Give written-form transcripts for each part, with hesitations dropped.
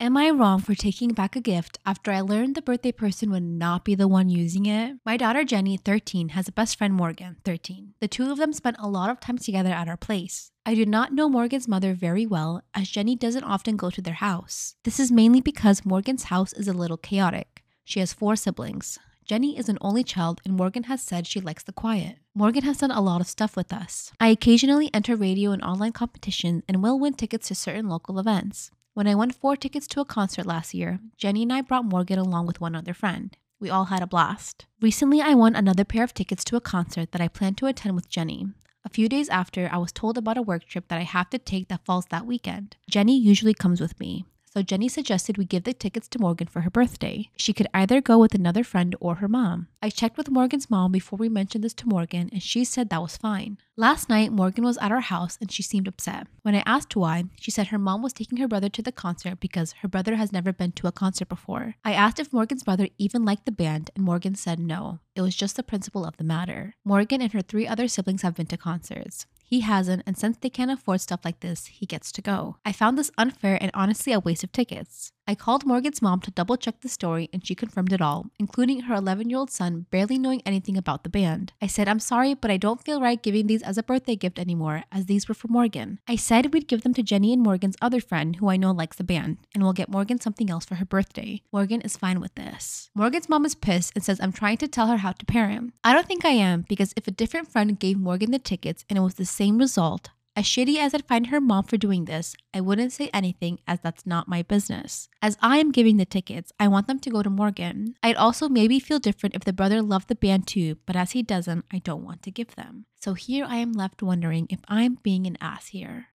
Am I wrong for taking back a gift after I learned the birthday person would not be the one using it? My daughter Jenny, 13, has a best friend Morgan, 13. The two of them spent a lot of time together at our place. I do not know Morgan's mother very well, as Jenny doesn't often go to their house. This is mainly because Morgan's house is a little chaotic. She has 4 siblings. Jenny is an only child and Morgan has said she likes the quiet. Morgan has done a lot of stuff with us. I occasionally enter radio and online competitions and will win tickets to certain local events. When I won 4 tickets to a concert last year, Jenny and I brought Morgan along with one other friend. We all had a blast. Recently, I won another pair of tickets to a concert that I plan to attend with Jenny. A few days after, I was told about a work trip that I have to take that falls that weekend. Jenny usually comes with me, so Jenny suggested we give the tickets to Morgan for her birthday. She could either go with another friend or her mom. I checked with Morgan's mom before we mentioned this to Morgan, and she said that was fine. Last night, Morgan was at our house and she seemed upset. When I asked why, she said her mom was taking her brother to the concert because her brother has never been to a concert before. I asked if Morgan's brother even liked the band, and Morgan said no. It was just the principle of the matter. Morgan and her 3 other siblings have been to concerts. He hasn't, and since they can't afford stuff like this, he gets to go. I found this unfair and honestly a waste of tickets. I called Morgan's mom to double check the story and she confirmed it all, including her 11-year-old son barely knowing anything about the band. I said, I'm sorry, but I don't feel right giving these as a birthday gift anymore, as these were for Morgan. I said we'd give them to Jenny and Morgan's other friend, who I know likes the band, and we'll get Morgan something else for her birthday. Morgan is fine with this. Morgan's mom is pissed and says I'm trying to tell her how to parent. I don't think I am, because if a different friend gave Morgan the tickets and it was the same result, as shitty as I'd find her mom for doing this, I wouldn't say anything, as that's not my business. As I am giving the tickets, I want them to go to Morgan. I'd also maybe feel different if the brother loved the band too, but as he doesn't, I don't want to give them. So here I am left wondering if I'm being an ass here.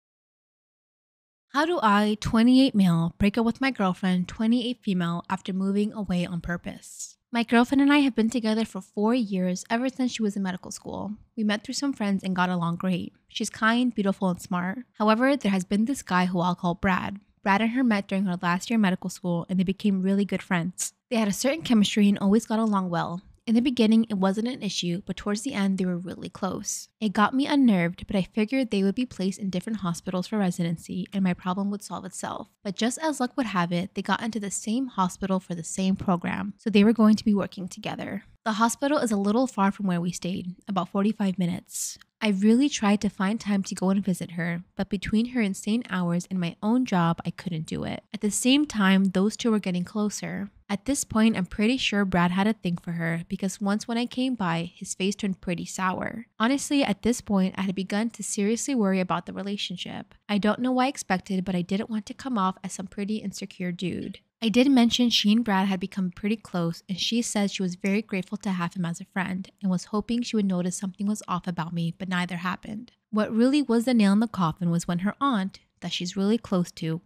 How do I, 28 male, break up with my girlfriend, 28 female, after moving away on purpose? My girlfriend and I have been together for 4 years, ever since she was in medical school. We met through some friends and got along great. She's kind, beautiful, and smart. However, there has been this guy who I'll call Brad. Brad and her met during her last year of medical school and they became really good friends. They had a certain chemistry and always got along well. In the beginning, it wasn't an issue, but towards the end, they were really close. It got me unnerved, but I figured they would be placed in different hospitals for residency and my problem would solve itself. But just as luck would have it, they got into the same hospital for the same program, so they were going to be working together. The hospital is a little far from where we stayed, about 45 minutes. I really tried to find time to go and visit her, but between her insane hours and my own job, I couldn't do it. At the same time, those two were getting closer. At this point, I'm pretty sure Brad had a thing for her because once when I came by, his face turned pretty sour. Honestly, at this point, I had begun to seriously worry about the relationship. I don't know what I expected, but I didn't want to come off as some pretty insecure dude. I did mention she and Brad had become pretty close, and she said she was very grateful to have him as a friend and was hoping she would notice something was off about me, but neither happened. What really was the nail in the coffin was when her aunt, that she's really close to,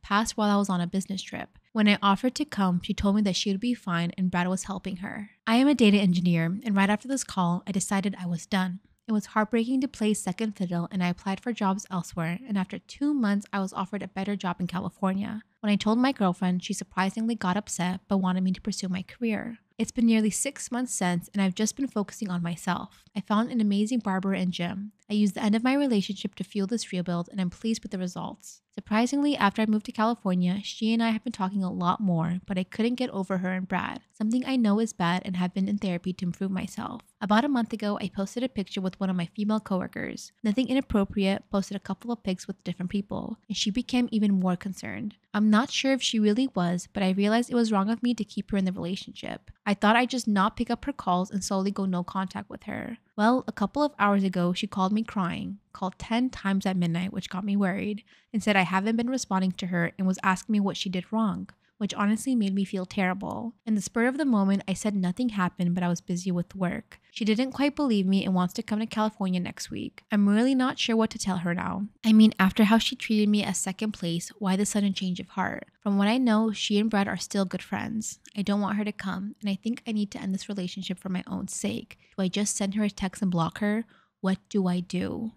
passed while I was on a business trip. When I offered to come, she told me that she would be fine and Brad was helping her. I am a data engineer, and right after this call, I decided I was done. It was heartbreaking to play second fiddle, and I applied for jobs elsewhere, and after 2 months, I was offered a better job in California. When I told my girlfriend, she surprisingly got upset but wanted me to pursue my career. It's been nearly 6 months since, and I've just been focusing on myself. I found an amazing barber and gym. I used the end of my relationship to fuel this rebuild, and I'm pleased with the results. Surprisingly, after I moved to California, she and I have been talking a lot more, but I couldn't get over her and Brad, something I know is bad and have been in therapy to improve myself. About a month ago, I posted a picture with one of my female coworkers. Nothing inappropriate, posted a couple of pics with different people, and she became even more concerned. I'm not sure if she really was, but I realized it was wrong of me to keep her in the relationship. I thought I'd just not pick up her calls and slowly go no contact with her. Well, a couple of hours ago, she called me crying, called 10 times at midnight, which got me worried, and said I haven't been responding to her and was asking me what she did wrong, which honestly made me feel terrible. In the spur of the moment, I said nothing happened, but I was busy with work. She didn't quite believe me and wants to come to California next week. I'm really not sure what to tell her now. I mean, after how she treated me as second place, why the sudden change of heart? From what I know, she and Brad are still good friends. I don't want her to come, and I think I need to end this relationship for my own sake. Do I just send her a text and block her? What do I do?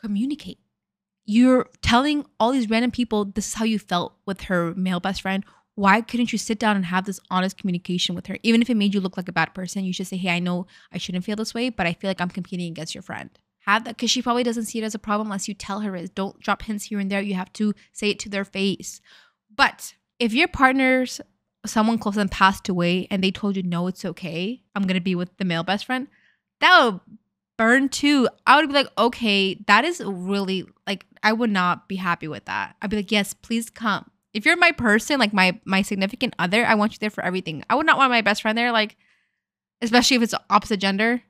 Communicate. You're telling all these random people this is how you felt with her male best friend. Why couldn't you sit down and have this honest communication with her? Even if it made you look like a bad person, you should say, hey, I know I shouldn't feel this way, but I feel like I'm competing against your friend. have that, because she probably doesn't see it as a problem unless you tell her it. Don't drop hints here and there. You have to say it to their face. But if your partner's someone close and passed away and they told you, no, it's okay, I'm going to be with the male best friend, that would burn too. I would be like, okay, that is really, like, I would not be happy with that. I'd be like, yes, please come. If you're my person, like my significant other, I want you there for everything. I would not want my best friend there, like, especially if it's opposite gender.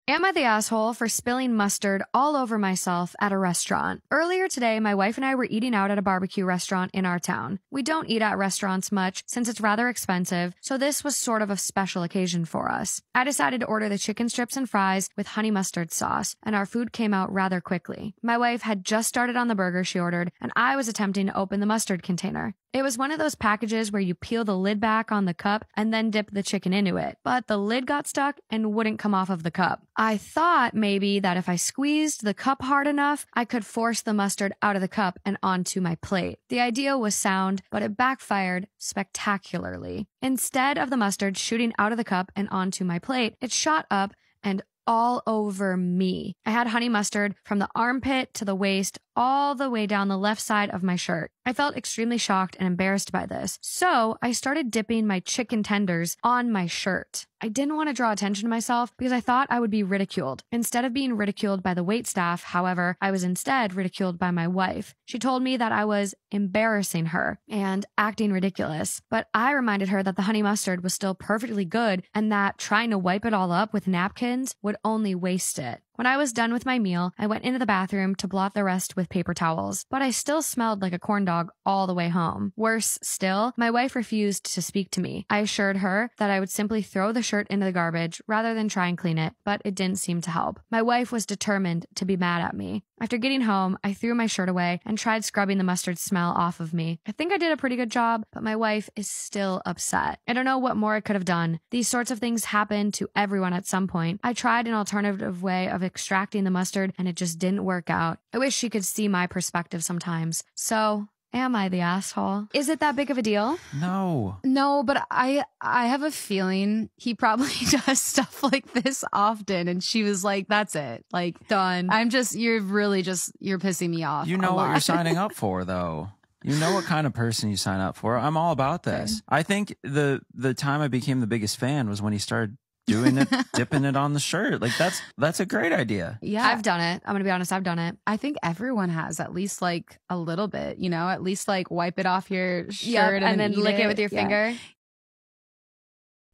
Am I the asshole for spilling mustard all over myself at a restaurant? Earlier today, my wife and I were eating out at a barbecue restaurant in our town. We don't eat at restaurants much since it's rather expensive, so this was sort of a special occasion for us. I decided to order the chicken strips and fries with honey mustard sauce, and our food came out rather quickly. My wife had just started on the burger she ordered, and I was attempting to open the mustard container. It was one of those packages where you peel the lid back on the cup and then dip the chicken into it, but the lid got stuck and wouldn't come off of the cup. I thought maybe that if I squeezed the cup hard enough, I could force the mustard out of the cup and onto my plate. The idea was sound, but it backfired spectacularly. Instead of the mustard shooting out of the cup and onto my plate, it shot up and all over me. I had honey mustard from the armpit to the waist, all the way down the left side of my shirt. I felt extremely shocked and embarrassed by this, so I started dipping my chicken tenders on my shirt. I didn't want to draw attention to myself because I thought I would be ridiculed. Instead of being ridiculed by the waitstaff, however, I was instead ridiculed by my wife. She told me that I was embarrassing her and acting ridiculous, but I reminded her that the honey mustard was still perfectly good and that trying to wipe it all up with napkins would only waste it. When I was done with my meal, I went into the bathroom to blot the rest with paper towels, but I still smelled like a corn dog all the way home. Worse still, my wife refused to speak to me. I assured her that I would simply throw the shirt into the garbage rather than try and clean it, but it didn't seem to help. My wife was determined to be mad at me. After getting home, I threw my shirt away and tried scrubbing the mustard smell off of me. I think I did a pretty good job, but my wife is still upset. I don't know what more I could have done. These sorts of things happen to everyone at some point. I tried an alternative way of extracting the mustard and it just didn't work out. I wish she could see my perspective sometimes. So, am I the asshole? Is it that big of a deal? No, but I have a feeling he probably does stuff like this often. And she was like, that's it. Like, Done. you're pissing me off. You know what you're signing up for, though. You know what kind of person you sign up for. I'm all about this. Okay. I think the time I became the biggest fan was when he started doing it, dipping it on the shirt. Like that's a great idea. Yeah. I've done it. I'm going to be honest. I've done it. I think everyone has at least like a little bit, you know, at least like wipe it off your shirt and then lick it with your finger.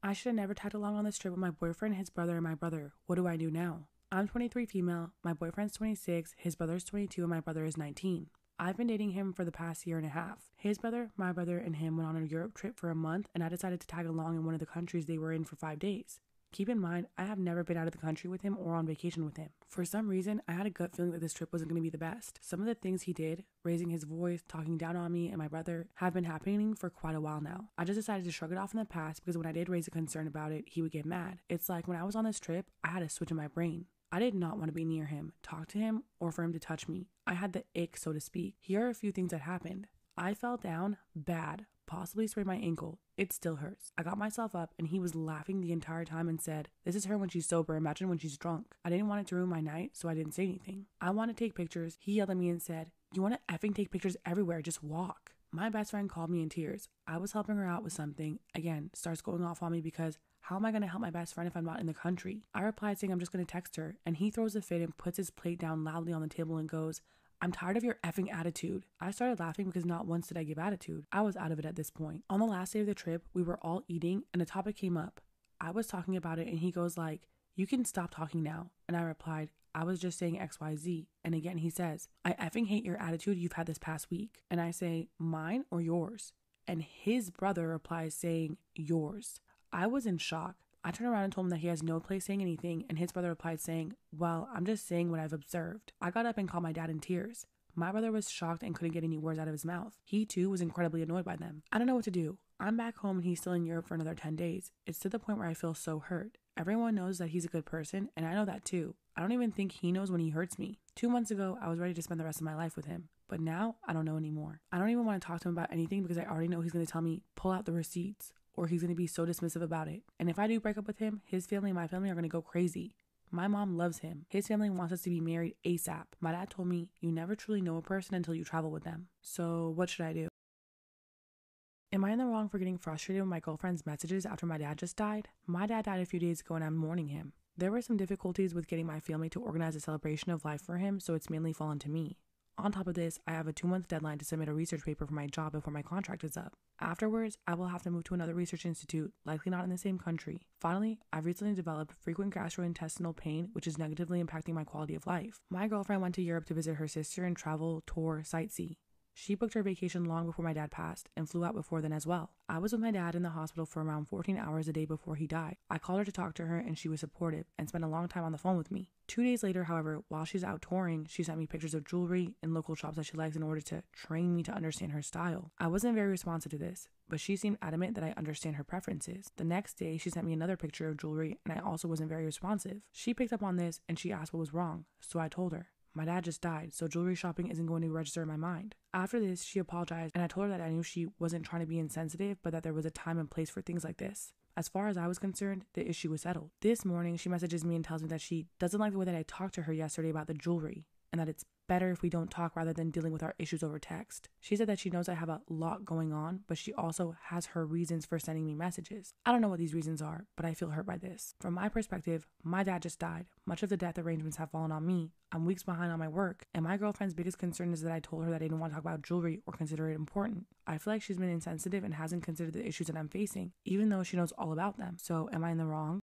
I should have never tagged along on this trip with my boyfriend, his brother, and my brother. What do I do now? I'm 23 female. My boyfriend's 26. His brother's 22 and my brother is 19. I've been dating him for the past year and a half. His brother, my brother, and him went on a Europe trip for a month and I decided to tag along in one of the countries they were in for 5 days. Keep in mind, I have never been out of the country with him or on vacation with him. For some reason, I had a gut feeling that this trip wasn't going to be the best. Some of the things he did, raising his voice, talking down on me and my brother, have been happening for quite a while now. I just decided to shrug it off in the past because when I did raise a concern about it, he would get mad. It's like when I was on this trip, I had a switch in my brain. I did not want to be near him, talk to him, or for him to touch me. I had the ick, so to speak. Here are a few things that happened. I fell down bad, possibly sprained my ankle. It still hurts. I got myself up and he was laughing the entire time and said, "This is her when she's sober. Imagine when she's drunk." I didn't want it to ruin my night, so I didn't say anything. I want to take pictures. He yelled at me and said, "You want to effing take pictures everywhere, just walk." My best friend called me in tears. I was helping her out with something. Again, starts going off on me because how am I going to help my best friend if I'm not in the country? I replied saying I'm just going to text her, and he throws a fit and puts his plate down loudly on the table and goes, "I'm tired of your effing attitude." I started laughing because not once did I give attitude. I was out of it at this point. On the last day of the trip, we were all eating and a topic came up. I was talking about it and he goes like, "You can stop talking now." And I replied, "I was just saying XYZ. And again, he says, "I effing hate your attitude you've had this past week." And I say, "Mine or yours?" And his brother replies saying, "Yours." I was in shock. I turned around and told him that he has no place saying anything, and his brother replied saying, "Well, I'm just saying what I've observed." I got up and called my dad in tears. My brother was shocked and couldn't get any words out of his mouth. He too was incredibly annoyed by them. I don't know what to do. I'm back home and he's still in Europe for another 10 days. It's to the point where I feel so hurt. Everyone knows that he's a good person, and I know that too. I don't even think he knows when he hurts me. 2 months ago, I was ready to spend the rest of my life with him. But now, I don't know anymore. I don't even want to talk to him about anything because I already know he's going to tell me, pull out the receipts, or he's going to be so dismissive about it. And if I do break up with him, his family and my family are going to go crazy. My mom loves him. His family wants us to be married ASAP. My dad told me you never truly know a person until you travel with them. So what should I do? Am I in the wrong for getting frustrated with my girlfriend's messages after my dad just died? My dad died a few days ago and I'm mourning him. There were some difficulties with getting my family to organize a celebration of life for him, so it's mainly fallen to me. On top of this, I have a 2-month deadline to submit a research paper for my job before my contract is up. Afterwards, I will have to move to another research institute, likely not in the same country. Finally, I've recently developed frequent gastrointestinal pain, which is negatively impacting my quality of life. My girlfriend went to Europe to visit her sister and travel, tour, sightsee. She booked her vacation long before my dad passed and flew out before then as well. I was with my dad in the hospital for around 14 hours a day before he died. I called her to talk to her and she was supportive and spent a long time on the phone with me. 2 days later, however, while she's out touring, she sent me pictures of jewelry and local shops that she likes in order to train me to understand her style. I wasn't very responsive to this, but she seemed adamant that I understand her preferences. The next day, she sent me another picture of jewelry and I also wasn't very responsive. She picked up on this and she asked what was wrong, so I told her. My dad just died, so jewelry shopping isn't going to register in my mind. After this, she apologized and I told her that I knew she wasn't trying to be insensitive, but that there was a time and place for things like this. As far as I was concerned, the issue was settled. This morning, she messages me and tells me that she doesn't like the way that I talked to her yesterday about the jewelry, and that it's better if we don't talk rather than dealing with our issues over text. She said that she knows I have a lot going on, but she also has her reasons for sending me messages. I don't know what these reasons are, but I feel hurt by this. From my perspective, my dad just died. Much of the death arrangements have fallen on me. I'm weeks behind on my work, and my girlfriend's biggest concern is that I told her that I didn't want to talk about jewelry or consider it important. I feel like she's been insensitive and hasn't considered the issues that I'm facing, even though she knows all about them. So am I in the wrong?